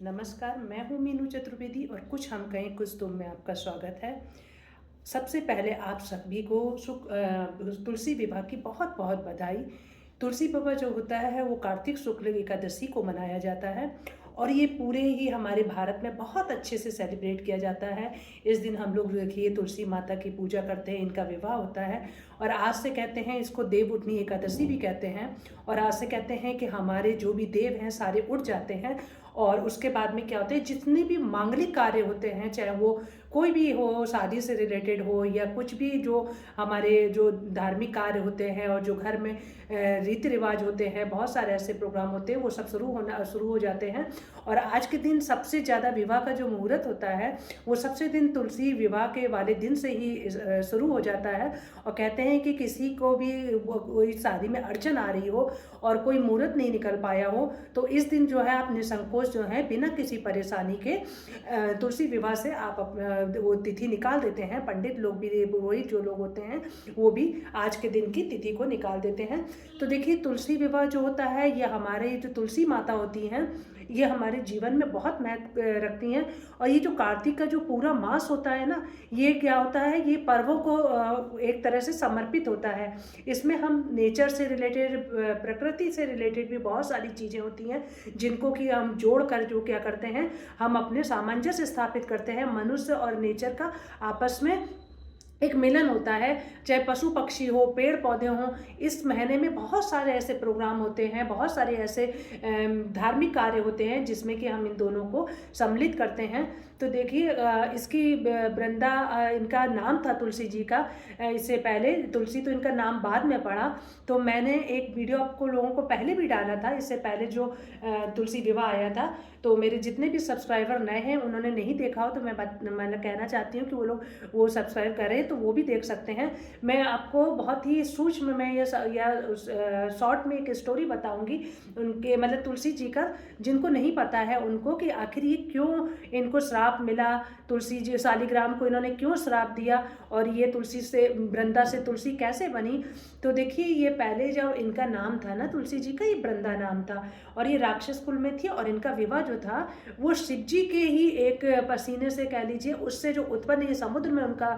नमस्कार, मैं हूँ मीनू चतुर्वेदी और कुछ हम कहें कुछ तुम में आपका स्वागत है। सबसे पहले आप सभी को तुलसी विवाह की बहुत बहुत बधाई। तुलसी विवाह जो होता है वो कार्तिक शुक्ल एकादशी को मनाया जाता है और ये पूरे ही हमारे भारत में बहुत अच्छे से सेलिब्रेट किया जाता है। इस दिन हम लोग देखिए तुलसी माता की पूजा करते हैं, इनका विवाह होता है और आज से कहते हैं इसको देव उठनी एकादशी भी कहते हैं। और आज से कहते हैं कि हमारे जो भी देव हैं सारे उठ जाते हैं और उसके बाद में क्या होता है, जितने भी मांगलिक कार्य होते हैं, चाहे वो कोई भी हो, शादी से रिलेटेड हो या कुछ भी जो हमारे जो धार्मिक कार्य होते हैं और जो घर में रीति रिवाज होते हैं, बहुत सारे ऐसे प्रोग्राम होते हैं, वो सब शुरू हो जाते हैं। और आज के दिन सबसे ज़्यादा विवाह का जो मुहूर्त होता है वो सबसे दिन तुलसी विवाह के वाले दिन से ही शुरू हो जाता है। और कहते हैं कि किसी को भी कोई शादी में अड़चन आ रही हो और कोई मुहूर्त नहीं निकल पाया हो तो इस दिन जो है आप निसंकोच जो है बिना किसी परेशानी के तुलसी विवाह से आप वो तिथि निकाल देते हैं। पंडित लोग भी, पुरोहित जो लोग होते हैं वो भी आज के दिन की तिथि को निकाल देते हैं। तो देखिए तुलसी विवाह जो होता है ये हमारे जो तुलसी माता होती हैं ये हमारे जीवन में बहुत महत्व रखती हैं। और ये जो कार्तिक का जो पूरा मास होता है ना, ये क्या होता है, ये पर्वों को एक तरह से समर्पित होता है। इसमें हम नेचर से रिलेटेड, प्रकृति से रिलेटेड भी बहुत सारी चीज़ें होती हैं जिनको कि हम जोड़ कर जो क्या करते हैं, हम अपने सामंजस्य स्थापित करते हैं। मनुष्य और नेचर का आपस में एक मिलन होता है, चाहे पशु पक्षी हो, पेड़ पौधे हों। इस महीने में बहुत सारे ऐसे प्रोग्राम होते हैं, बहुत सारे ऐसे धार्मिक कार्य होते हैं जिसमें कि हम इन दोनों को सम्मिलित करते हैं। तो देखिए इसकी वृंदा, इनका नाम था तुलसी जी का। इससे पहले तुलसी तो इनका नाम बाद में पड़ा। तो मैंने एक वीडियो आपको लोगों को पहले भी डाला था, इससे पहले जो तुलसी विवाह आया था। तो मेरे जितने भी सब्सक्राइबर नए हैं उन्होंने नहीं देखा हो तो मैं कहना चाहती हूँ कि वो लोग वो सब्सक्राइब करें तो वो भी देख सकते हैं। मैं आपको बहुत ही सूक्ष्म में या शॉर्ट में एक स्टोरी बताऊंगी उनके, मतलब तुलसी जी का, जिनको नहीं पता है उनको, कि आखिर ये क्यों इनको श्राप मिला, तुलसी जी शालिग्राम को इन्होंने क्यों श्राप दिया और ये तुलसी से, वृंदा से तुलसी कैसे बनी। तो देखिए ये पहले जब इनका नाम था ना तुलसी जी का, ये वृंदा नाम था और ये राक्षस कुल में थी। और इनका विवाह जो था वो शिव जी के ही एक पसीने से कह लीजिए, उससे जो उत्पन्न, ये समुद्र में उनका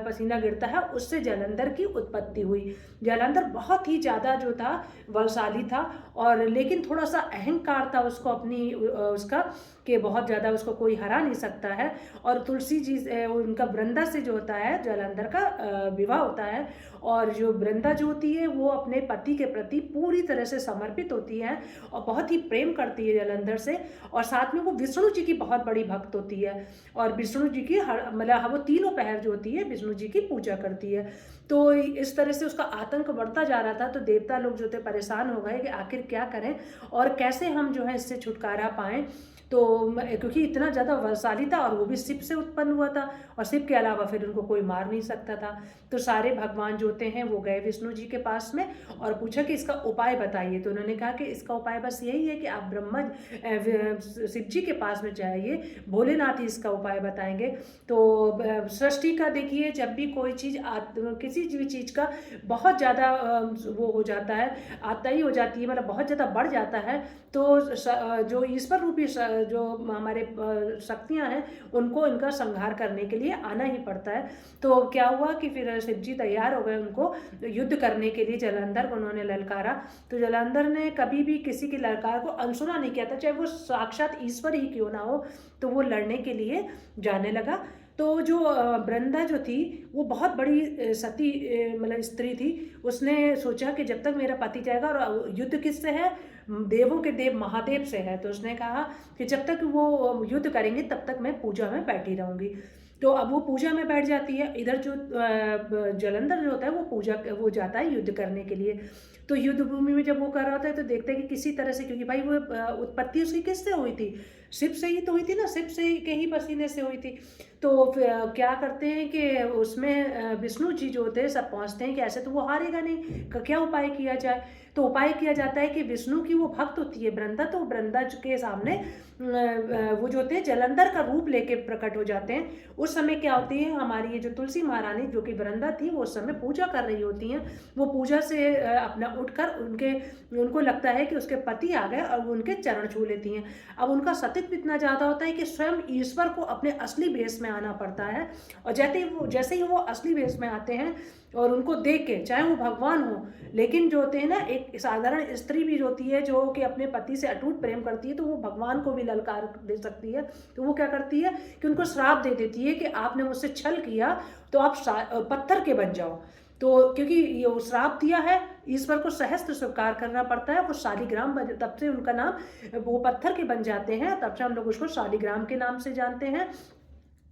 पसीना गिरता है, उससे जलंधर की उत्पत्ति हुई। जलंधर बहुत ही ज़्यादा जो था बलशाली था और लेकिन थोड़ा सा अहंकार था उसको अपनी उसका, कि बहुत ज़्यादा उसको कोई हरा नहीं सकता है। और तुलसी जी उनका वृंदा से जो होता है जलंधर का विवाह होता है। और जो वृंदा जो होती है वो अपने पति के प्रति पूरी तरह से समर्पित होती है और बहुत ही प्रेम करती है जलंधर से। और साथ में वो विष्णु जी की बहुत बड़ी भक्त होती है और विष्णु जी की मतलब वो तीनों पहर जो होती है विष्णु जी की पूजा करती है। तो इस तरह से उसका आतंक बढ़ता जा रहा था। तो देवता लोग जो थे परेशान हो गए कि आखिर क्या करें और कैसे हम जो है इससे छुटकारा पाएं। तो क्योंकि इतना ज़्यादा बलशाली था और वो भी शिव से उत्पन्न हुआ था और शिव के अलावा फिर उनको कोई मार नहीं सकता था। तो सारे भगवान जो होते हैं वो गए विष्णु जी के पास में और पूछा कि इसका उपाय बताइए। तो उन्होंने कहा कि इसका उपाय बस यही है कि आप शिव जी के पास में जाइए, भोलेनाथ ही इसका उपाय बताएंगे। तो सृष्टि का देखिए, जब भी कोई चीज़ किसी भी चीज़ का बहुत ज़्यादा वो हो जाता है, आताई हो जाती है, मतलब बहुत ज़्यादा बढ़ जाता है, तो जो ईश्वर रूपी जो हमारे शक्तियाँ हैं उनको इनका संहार करने के लिए आना ही पड़ता है। तो क्या हुआ कि फिर शिव जी तैयार हो गए उनको युद्ध करने के लिए। जलंधर को उन्होंने ललकारा तो जलंधर ने कभी भी किसी की ललकार को अनसुना नहीं किया था, चाहे वो साक्षात ईश्वर ही क्यों ना हो। तो वो लड़ने के लिए जाने लगा। तो जो वृंदा जो थी वो बहुत बड़ी सती मतलब स्त्री थी। उसने सोचा कि जब तक मेरा पति जाएगा, और युद्ध किससे है, देवों के देव महादेव से है। तो उसने कहा कि जब तक वो युद्ध करेंगे तब तक मैं पूजा में बैठी रहूँगी। तो अब वो पूजा में बैठ जाती है। इधर जो जलंधर जो होता है वो जाता है युद्ध करने के लिए। तो युद्ध भूमि में जब वो कर रहा होता है तो देखते हैं कि किसी तरह से, क्योंकि भाई वो उत्पत्ति उसकी किससे हुई थी, शिव से ही तो हुई थी ना, शिव से के ही पसीने से हुई थी। तो क्या करते हैं कि उसमें विष्णु जी जो होते हैं सब पहुंचते हैं कि ऐसे तो वो हारेगा नहीं, क्या उपाय किया जाए। तो उपाय किया जाता है कि विष्णु की वो भक्त होती है वृंदा, तो वृंदा के सामने वो जो होते हैं जलंधर का रूप लेके प्रकट हो जाते हैं। उस समय क्या होती है, हमारी ये जो तुलसी महारानी जो कि वृंदा थी वो उस समय पूजा कर रही होती हैं। वो पूजा से अपना उठकर उनको लगता है कि उसके पति आ गए और वो उनके चरण छू लेती हैं। अब उनका सतीत्व इतना ज़्यादा होता है कि स्वयं ईश्वर को अपने असली भेष में आना पड़ता है, और जैसे ही वो असली भेष में आते हैं और उनको देख के, चाहे वो भगवान हो, लेकिन जो होते हैं ना, एक साधारण स्त्री भी होती है जो कि अपने पति से अटूट प्रेम करती है, तो वो भगवान को भी ललकार दे सकती है। तो वो क्या करती है कि उनको श्राप दे देती है कि आपने मुझसे छल किया तो आप पत्थर के बन जाओ। तो क्योंकि ये श्राप दिया है, ईश्वर को सहस्त्र स्वीकार करना पड़ता है। वो शालिग्राम, तब से उनका नाम, वो पत्थर के बन जाते हैं, तब से हम लोग उसको शालिग्राम के नाम से जानते हैं।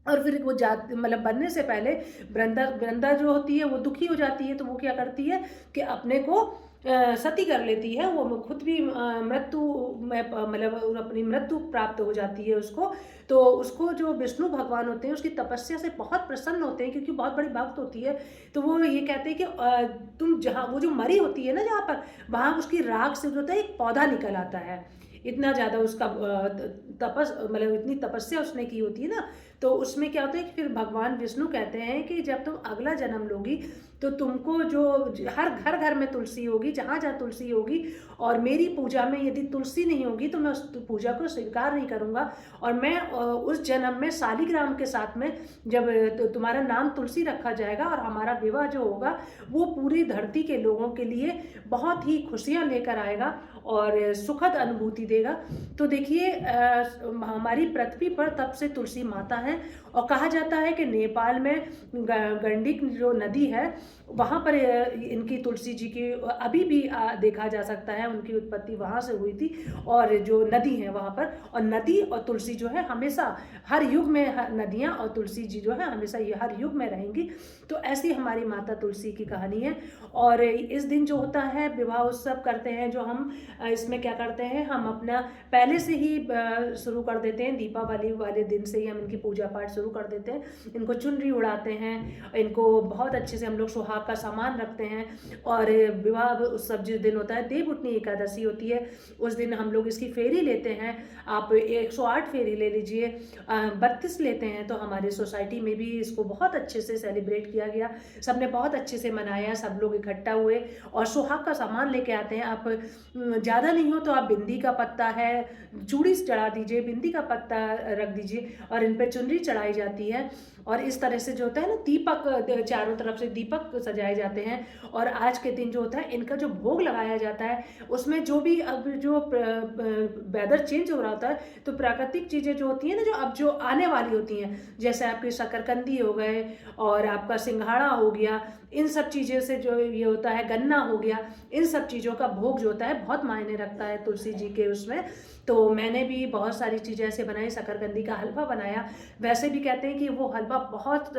और फिर वो मतलब बनने से पहले वृंदा जो होती है वो दुखी हो जाती है, तो वो क्या करती है कि अपने को सती कर लेती है। वो खुद भी मृत्यु में, मतलब अपनी मृत्यु प्राप्त हो जाती है उसको। तो उसको जो विष्णु भगवान होते हैं उसकी तपस्या से बहुत प्रसन्न होते हैं, क्योंकि बहुत बड़ी भक्त होती है। तो वो ये कहते हैं कि तुम जहाँ, वो जो मरी होती है ना जहाँ पर, वहाँ उसकी राख से जो होता है एक पौधा निकल आता है। इतना ज़्यादा उसका मतलब इतनी तपस्या उसने की होती है ना। तो उसमें क्या होता है कि फिर भगवान विष्णु कहते हैं कि जब तुम अगला जन्म लोगी तो तुमको जो हर घर घर में तुलसी होगी, जहाँ जहाँ तुलसी होगी, और मेरी पूजा में यदि तुलसी नहीं होगी तो मैं उस पूजा को स्वीकार नहीं करूँगा। और मैं उस जन्म में शालिग्राम के साथ में जब तुम्हारा नाम तुलसी रखा जाएगा और हमारा विवाह जो होगा वो पूरी धरती के लोगों के लिए बहुत ही खुशियाँ लेकर आएगा और सुखद अनुभूति देगा। तो देखिए हमारी पृथ्वी पर तब से तुलसी माता है। और कहा जाता है कि नेपाल में गंडक जो नदी है वहाँ पर इनकी तुलसी जी की अभी भी देखा जा सकता है, उनकी उत्पत्ति वहाँ से हुई थी। और जो नदी है वहाँ पर, और नदी और तुलसी जो है हमेशा हर युग में, नदियाँ और तुलसी जी जो है हमेशा ये हर युग में रहेंगी। तो ऐसी हमारी माता तुलसी की कहानी है। और इस दिन जो होता है विवाह उत्सव करते हैं जो हम, इसमें क्या करते हैं, हम अपना पहले से ही शुरू कर देते हैं। दीपावली वाले दिन से ही हम इनकी पूजा पाठ शुरू कर देते हैं। इनको चुनरी उड़ाते हैं, इनको बहुत अच्छे से हम लोग सुहाग का सामान रखते हैं। और विवाह उत्सव जिस दिन होता है, देवउठनी एकादशी होती है, उस दिन हम लोग इसकी फेरी लेते हैं। आप 108 फेरी ले लीजिए, 32 लेते हैं। तो हमारे सोसाइटी में भी इसको बहुत अच्छे से सेलिब्रेट किया गया, सबने बहुत अच्छे से मनाया, सब लोग इकट्ठा हुए और सुहाग का सामान लेके आते हैं। आप ज़्यादा नहीं हो तो आप बिंदी का पत्ता है, चूड़ी चढ़ा दीजिए, बिंदी का पत्ता रख दीजिए और इन पर चुनरी चढ़ाई जाती है। और इस तरह से जो होता है ना, दीपक, चारों तरफ से दीपक सजाए जाते हैं। और आज के दिन जो होता है इनका जो भोग लगाया जाता है उसमें जो भी, अब जो वेदर चेंज हो रहा होता है तो प्राकृतिक चीज़ें जो होती हैं ना, जो अब जो आने वाली होती हैं, जैसे आपके शकरकंदी हो गए और आपका सिंघाड़ा हो गया, इन सब चीज़ों से जो ये होता है, गन्ना हो गया, इन सब चीज़ों का भोग जो होता है बहुत मायने रखता है तुलसी जी के उसमें। तो मैंने भी बहुत सारी चीज़ें ऐसे बनाई, शकरकंदी का हलवा बनाया। वैसे भी कहते हैं कि वो हलवा बहुत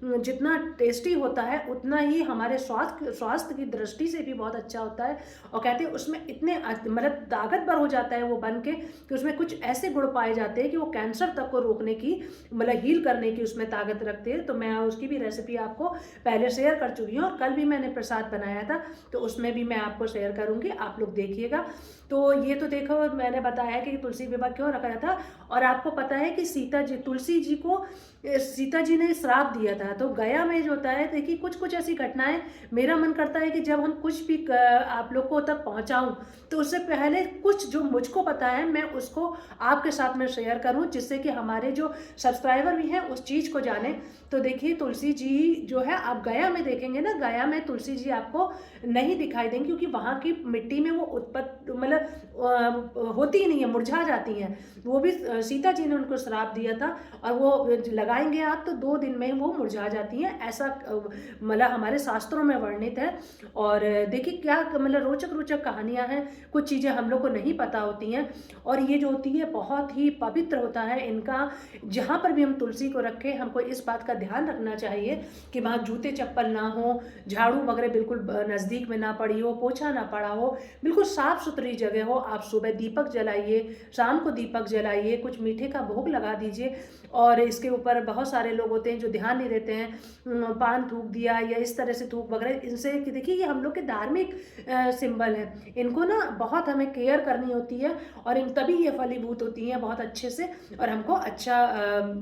जितना टेस्टी होता है उतना ही हमारे स्वास्थ्य की दृष्टि से भी बहुत अच्छा होता है। और कहते हैं उसमें इतने मतलब ताकतवर हो जाता है वो बन के कि उसमें कुछ ऐसे गुण पाए जाते हैं कि वो कैंसर तक को रोकने की, मतलब हील करने की उसमें ताकत रखते हैं। तो मैं उसकी भी रेसिपी आपको पहले शेयर कर चुकी हूँ, और कल भी मैंने प्रसाद बनाया था तो उसमें भी मैं आपको शेयर करूँगी, आप लोग देखिएगा। तो ये तो देखो मैंने बताया कि तुलसी विवाह क्यों रखा था। और आपको पता है कि तुलसी जी को सीता जी ने श्राप दिया था। तो गया में जो होता है, देखिए कुछ कुछ ऐसी घटनाएं, मेरा मन करता है कि जब हम कुछ भी आप लोग को तक पहुंचाऊं तो उससे पहले कुछ जो मुझको पता है मैं उसको आपके साथ में शेयर करूं, जिससे कि हमारे जो सब्सक्राइबर भी हैं उस चीज़ को जाने। तो देखिए तुलसी जी जो है, आप गया में देखेंगे ना, गया में तुलसी जी आपको नहीं दिखाई देंगी, क्योंकि वहाँ की मिट्टी में वो उत्पत्ति मतलब होती ही नहीं है, मुरझा जाती हैं। वो भी सीता जी ने उनको श्राप दिया था, और वो लगाएंगे आप तो 2 दिन में वो मुरझा जाती हैं, ऐसा मतलब हमारे शास्त्रों में वर्णित है। और देखिए क्या मतलब रोचक रोचक कहानियाँ हैं, कुछ चीज़ें हम लोग को नहीं पता होती हैं। और ये जो होती है बहुत ही पवित्र होता है इनका। जहाँ पर भी हम तुलसी को रखें हमको इस बात का ध्यान रखना चाहिए कि वहाँ जूते चप्पल ना हो, झाड़ू वगैरह बिल्कुल नज़दीक में ना पड़ी हो, पोछा ना पड़ा हो, बिल्कुल साफ़ सुथरी जगह हो। आप सुबह दीपक जलाइए। जलाइए, शाम को दीपक जलाइए, कुछ मीठे का भोग लगा दीजिए। और इसके ऊपर बहुत सारे लोग होते हैं जो ध्यान नहीं देते हैं, पान थूक दिया या इस तरह से थूक वगैरह, इनसे कि देखिए ये हम लोग के धार्मिक सिंबल है, इनको ना बहुत हमें केयर करनी होती है और इन तभी ये फलीभूत होती हैं बहुत अच्छे से, और हमको अच्छा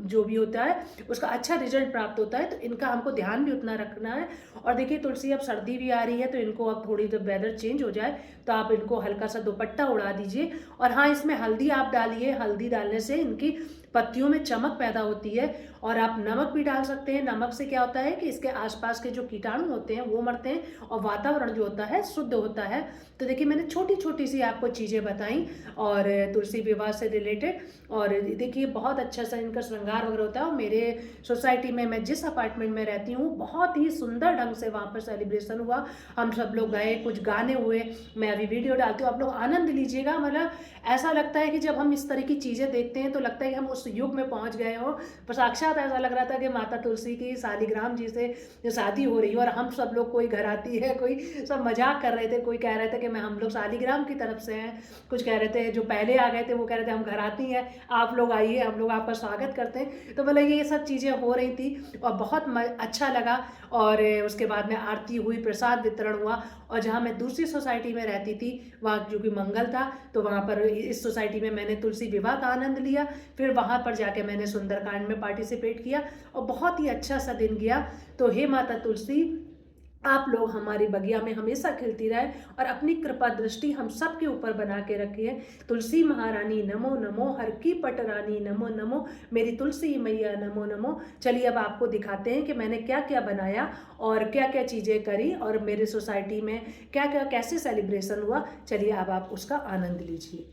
जो भी होता है उसका अच्छा रिजल्ट प्राप्त होता है। तो इनका हमको ध्यान भी उतना रखना है। और देखिए तुलसी, अब सर्दी भी आ रही है तो इनको अब थोड़ी जब वेदर चेंज हो जाए तो आप इनको हल्का सा दुपट्टा उड़ा दीजिए। और हाँ, इसमें हल्दी आप डालिए, हल्दी डालने से इनकी पत्तियों में चमक पैदा होती है। और आप नमक भी डाल सकते हैं, नमक से क्या होता है कि इसके आसपास के जो कीटाणु होते हैं वो मरते हैं और वातावरण जो होता है शुद्ध होता है। तो देखिए मैंने छोटी छोटी सी आपको चीज़ें बताई और तुलसी विवाह से रिलेटेड। और देखिए बहुत अच्छा सा इनका श्रृंगार वगैरह होता है। और मेरे सोसाइटी में, मैं जिस अपार्टमेंट में रहती हूँ, बहुत ही सुंदर ढंग से वहाँ पर सेलिब्रेशन हुआ। हम सब लोग गए, कुछ गाने हुए, मैं अभी वीडियो डालती हूँ, आप लोग आनंद लीजिएगा। मतलब ऐसा लगता है कि जब हम इस तरह की चीज़ें देखते हैं तो लगता है कि हम उस युग में पहुँच गए हो। पर साक्षात ऐसा लग रहा था कि माता तुलसी की शालिग्राम जी से शादी हो रही है और हम सब लोग, कोई घर आती है, कोई सब मजाक कर रहे थे, कोई कह रहे थे कि मैं हम लोग शालिग्राम की तरफ से हैं, कुछ कह रहे थे जो पहले आ गए थे वो कह रहे थे हम घर आती हैं, आप लोग आइए, हम लोग आपका स्वागत करते हैं। तो मतलब ये सब चीज़ें हो रही थी और बहुत अच्छा लगा। और उसके बाद में आरती हुई, प्रसाद वितरण हुआ। और जहाँ मैं दूसरी सोसाइटी में रहती थी वहाँ जो कि मंगल था, तो वहाँ पर इस सोसाइटी में मैंने तुलसी विवाह का आनंद लिया। फिर वहाँ पर जाके मैंने सुंदरकांड में पार्टिसिपेट किया और बहुत ही अच्छा सा दिन गया। तो हे माता तुलसी, आप लोग हमारी बगिया में हमेशा खिलती रहे और अपनी कृपा दृष्टि हम सब के ऊपर बना के रखिए। तुलसी महारानी नमो नमो, हर की पटरानी नमो नमो, मेरी तुलसी मैया नमो नमो। चलिए अब आपको दिखाते हैं कि मैंने क्या क्या बनाया और क्या क्या चीज़ें करी और मेरे सोसाइटी में क्या क्या कैसे सेलिब्रेशन हुआ। चलिए अब आप उसका आनंद लीजिए।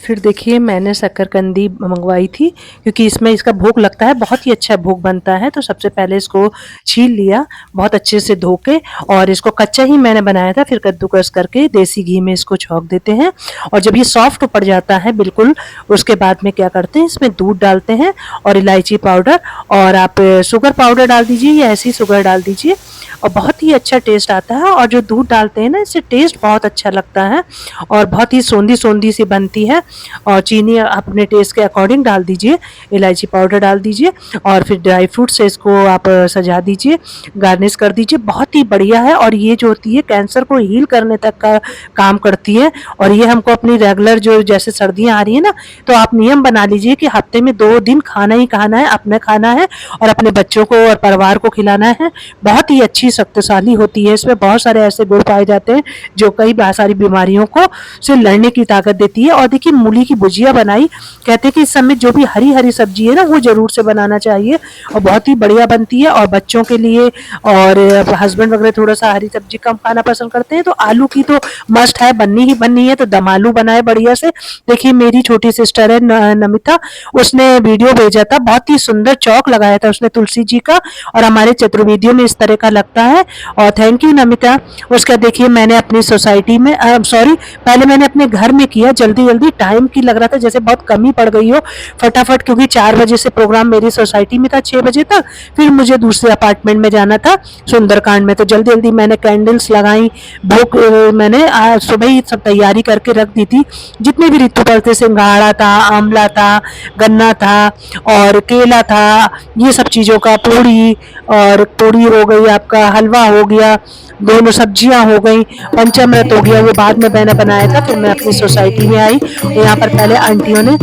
फिर देखिए मैंने शक्करकंदी मंगवाई थी क्योंकि इसमें इसका भोग लगता है, बहुत ही अच्छा भोग बनता है। तो सबसे पहले इसको छील लिया बहुत अच्छे से धो के, और इसको कच्चा ही मैंने बनाया था। फिर कद्दूकस करके देसी घी में इसको छौंक देते हैं और जब ये सॉफ्ट पड़ जाता है बिल्कुल, उसके बाद में क्या करते हैं, इसमें दूध डालते हैं और इलायची पाउडर, और आप शुगर पाउडर डाल दीजिए या ऐसी शुगर डाल दीजिए और बहुत ही अच्छा टेस्ट आता है। और जो दूध डालते हैं ना, इससे टेस्ट बहुत अच्छा लगता है और बहुत ही सोंधी सोंधी सी बनती है। और चीनी अपने टेस्ट के अकॉर्डिंग डाल दीजिए, इलायची पाउडर डाल दीजिए और फिर ड्राई फ्रूट से इसको आप सजा दीजिए, गार्निश कर दीजिए। बहुत ही बढ़िया है और ये जो होती है कैंसर को हील करने तक का काम करती है। और ये हमको अपनी रेगुलर, जो जैसे सर्दियाँ आ रही है ना, तो आप नियम बना लीजिए कि हफ्ते में 2 दिन खाना ही खाना है, अपने खाना है और अपने बच्चों को और परिवार को खिलाना है। बहुत ही अच्छी शक्तिशाली होती है, इसमें बहुत सारे ऐसे गुण पाए जाते हैं जो कई सारी बीमारियों को से लड़ने की ताकत देती है। और देखिए मूली की भुजिया बनाई, कहते हैं कि इस समय जो भी हरी हरी सब्जी है ना वो जरूर से बनाना चाहिए और बहुत ही बढ़िया बनती है। और बच्चों के लिए, और हस्बैंड वगैरह थोड़ा सा हरी सब्जी कम खाना पसंद करते हैं तो आलू की तो मस्ट है, बननी ही बननी है। तो दम आलू बनाए बढ़िया से। देखिए मेरी छोटी सिस्टर है नमिता, उसने वीडियो भेजा था, बहुत ही सुंदर चौक लगाया था उसने तुलसी जी का, और हमारे चतुर्वेदियों में इस तरह का लगता है। और थैंक यू नमिता। उसका देखिए मैंने अपनी सोसाइटी में, सॉरी पहले मैंने अपने घर में किया, जल्दी जल्दी टाइम की लग रहा था जैसे बहुत कमी पड़ गई हो, फटाफट, क्योंकि 4 बजे से प्रोग्राम मेरी सोसाइटी में था, 6 बजे तक, फिर मुझे दूसरे अपार्टमेंट में जाना था सुंदरकांड में। तो जल्दी जल्दी मैंने कैंडल्स लगाई, भोग मैंने सुबह ही सब तैयारी करके रख दी थी। जितने भी ऋतु फल थे, सिंघाड़ा था, आंवला था, गन्ना था और केला था, ये सब चीज़ों का, पूड़ी, और पूड़ी हो गई आपका, हलवा हो गया, दोनों सब्जियां हो गई, पंचामृत हो गया, वो बाद में मैंने बनाया था। फिर मैं अपनी सोसाइटी में आई, यहाँ पर पहले आंटियों ने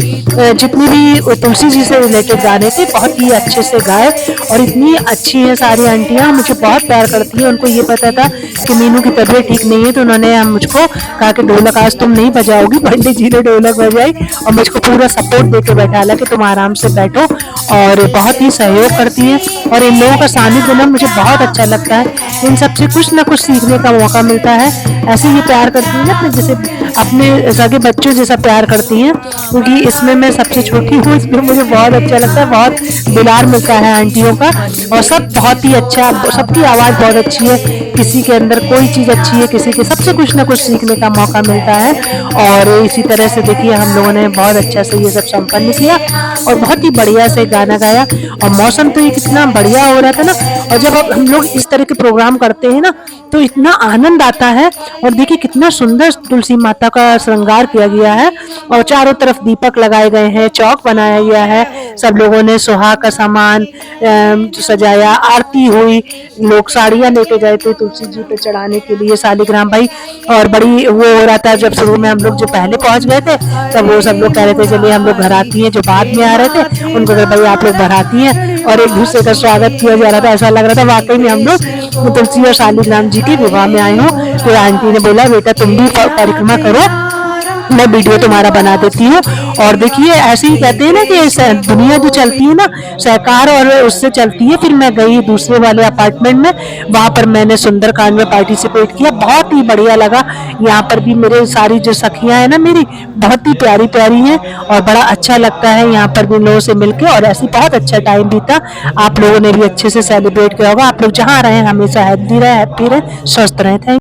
जितनी भी तुलसी जी से रिलेटेड गाने थे बहुत ही अच्छे से गाए, और इतनी अच्छी है सारी आंटियाँ, मुझे बहुत प्यार करती है। उनको ये पता था कि मीनू की तबीयत ठीक नहीं है, तो उन्होंने मुझको कहा कि ढोलक आज तुम नहीं बजाओगी, पंडित जी ने ढोलक बजाई और मुझको पूरा सपोर्ट देकर बैठाला कि तुम आराम से बैठो, और बहुत ही सहयोग करती हैं। और इन लोगों का सानिध्य ना मुझे बहुत अच्छा लगता है, इन सबसे कुछ ना कुछ सीखने का मौका मिलता है। ऐसे ही प्यार करती हैं ना अपने, जैसे अपने सगे बच्चों जैसा प्यार करती हैं, क्योंकि इसमें मैं सबसे छोटी हूँ, इसमें मुझे बहुत अच्छा लगता है, बहुत दुलार मिलता है आंटियों का। और सब बहुत ही अच्छा, सबकी आवाज़ बहुत अच्छी है, किसी के अंदर कोई चीज़ अच्छी है, किसी के, सबसे कुछ ना कुछ सीखने का मौका मिलता है। और इसी तरह से देखिए हम लोगों ने बहुत अच्छा से ये सब संपन्न किया और बहुत ही बढ़िया से गाना गाया। और मौसम तो ये कितना बढ़िया हो रहा था ना, और जब हम लोग इस तरह के प्रोग्राम करते हैं ना तो इतना आनंद आता है। और देखिए कितना सुंदर तुलसी माता माता का श्रृंगार किया गया है और चारों तरफ दीपक लगाए गए हैं, चौक बनाया गया है। सब लोगों ने सुहाग का सामान सजाया, आरती हुई, लोग साड़ियाँ लेके गए थे तुलसी जी पे चढ़ाने के लिए शालिग्राम भाई। और बड़ी वो हो रहा था, जब शुरू में हम लोग जो पहले पहुंच गए थे तब वो सब लोग कह रहे थे चलिए हम लोग घर आती हैं, जो बाद में आ रहे थे उनको कहा भाई आप लोग घर आती हैं, और एक दूसरे का स्वागत किया जा रहा था। ऐसा लग रहा था वाकई में हम लोग तुलसी और शालिग्राम जी के विवाह में आए हों। तो आंटी ने बोला बेटा तुम भी परिक्रमा करो, मैं वीडियो तुम्हारा बना देती हूँ। और देखिए ऐसे ही कहते हैं ना कि दुनिया जो चलती है ना सहकार और उससे चलती है। फिर मैं गई दूसरे वाले अपार्टमेंट में, वहाँ पर मैंने सुंदरकांड में पार्टिसिपेट किया, बहुत ही बढ़िया लगा। यहाँ पर भी मेरे सारी जो सखियाँ हैं ना मेरी बहुत ही प्यारी प्यारी हैं और बड़ा अच्छा लगता है यहाँ पर भी लोगों से मिलके, और ऐसे बहुत अच्छा टाइम बीता। आप लोगों ने भी अच्छे से सेलिब्रेट किया होगा। आप लोग जहाँ रहें हमेशा हेल्दी रहे, हैप्पी रहे, स्वस्थ रहें। थैंक